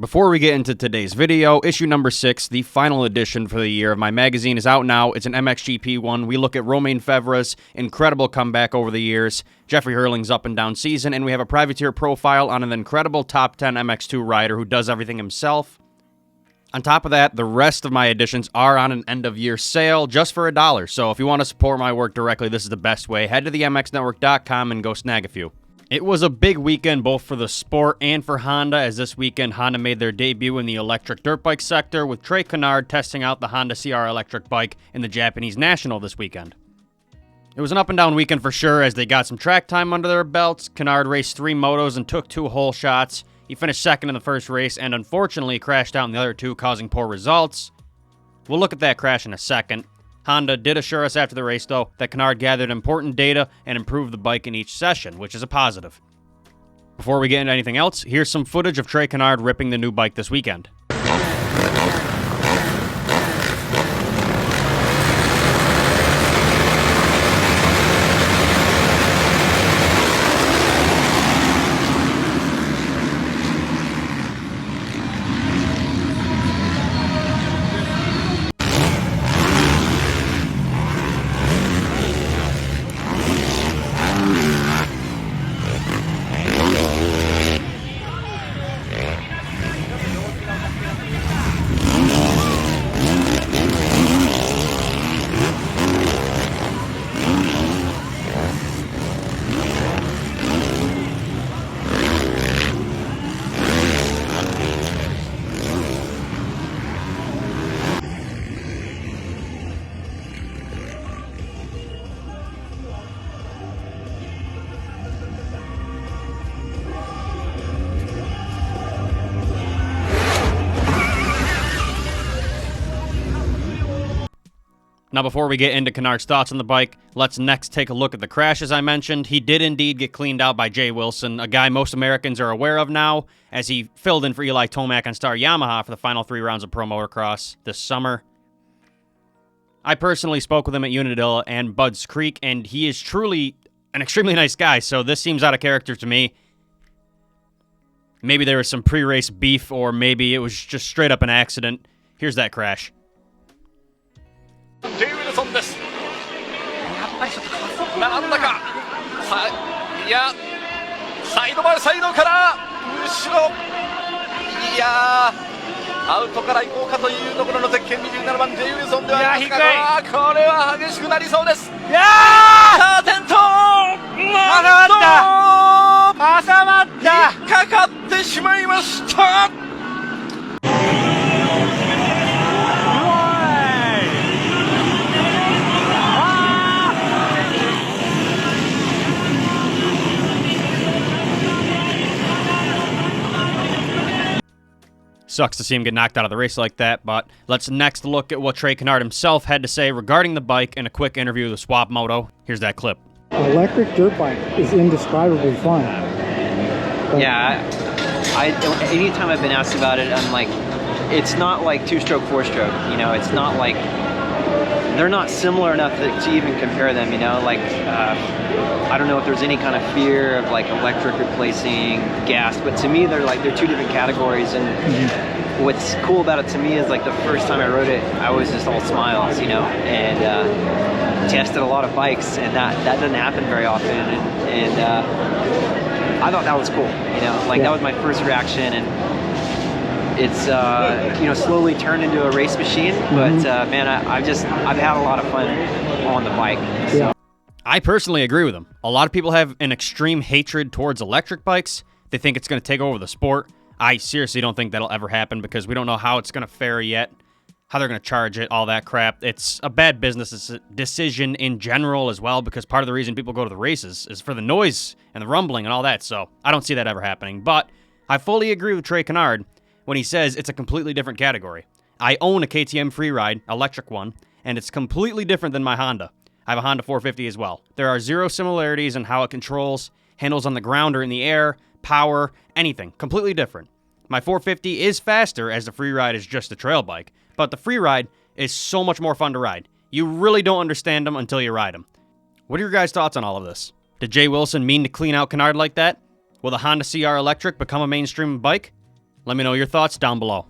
Before we get into today's video, issue number 6, the final edition for the year of my magazine, is out now. It's an MXGP one. We look at Romain Febvre's incredible comeback over the years, Jeffrey Hurling's up and down season, and we have a privateer profile on an incredible top 10 MX2 rider who does everything himself. On top of that, the rest of my editions are on an end-of-year sale just for $1. So if you want to support my work directly, this is the best way. Head to themxnetwork.com and go snag a few. It was a big weekend both for the sport and for Honda, as this weekend Honda made their debut in the electric dirt bike sector, with Trey Canard testing out the Honda CR electric bike in the Japanese National this weekend. It was an up-and-down weekend for sure, as they got some track time under their belts. Canard raced 3 motos and took 2 hole shots. He finished second in the first race and unfortunately crashed out in the other 2, causing poor results. We'll look at that crash in a second. Honda did assure us after the race, though, that Canard gathered important data and improved the bike in each session, which is a positive. Before we get into anything else, here's some footage of Trey Canard ripping the new bike this weekend. Now, before we get into Canard's thoughts on the bike, let's next take a look at the crash, as I mentioned. He did indeed get cleaned out by Jay Wilson, a guy most Americans are aware of now, as he filled in for Eli Tomac on Star Yamaha for the final 3 rounds of Pro Motocross this summer. I personally spoke with him at Unadilla and Budds Creek, and he is truly an extremely nice guy, so this seems out of character to me. Maybe there was some pre-race beef, or maybe it was just straight up an accident. Here's that crash. ジェイウィルソンです。やっぱりちょっとなんだかさいやサイドバイサイドから後ろいやアウトから行こうかというところのゼッケン27番ジェイウィルソンではありますが、これは激しくなりそうです。いやー転倒挟まった引っかかってしまいました。Sucks to see him get knocked out of the race like that, but let's next look at what Trey Canard himself had to say regarding the bike in a quick interview with Swap Moto. Here's that clip. An electric dirt bike is indescribably fun. Yeah, anytime I've been asked about it, I'm like, it's not like 2-stroke, 4-stroke, you know, it's not like, they're not similar enough to even compare them, you know, like, I don't know if there's any kind of fear of like electric replacing gas, but to me they're 2 different categories, and what's cool about it to me is like the first time I rode it, I was just all smiles, you know, and tested a lot of bikes, and that doesn't happen very often, and I thought that was cool, you know, like that was my first reaction, and it's you know, slowly turned into a race machine, but man, I've had a lot of fun on the bike. So. I personally agree with him. A lot of people have an extreme hatred towards electric bikes. They think it's going to take over the sport. I seriously don't think that'll ever happen, because we don't know how it's going to fare yet, how they're going to charge it, all that crap. It's a bad business decision in general as well, because part of the reason people go to the races is for the noise and the rumbling and all that, so I don't see that ever happening. But I fully agree with Trey Canard when he says it's a completely different category. I own a KTM Freeride, electric one, and it's completely different than my Honda. I have a Honda 450 as well. There are 0 similarities in how it controls, handles on the ground or in the air, power, anything. Completely different. My 450 is faster, as the Freeride is just a trail bike, but the Freeride is so much more fun to ride. You really don't understand them until you ride them. What are your guys' thoughts on all of this? Did Jay Wilson mean to clean out Canard like that? Will the Honda CR Electric become a mainstream bike? Let me know your thoughts down below.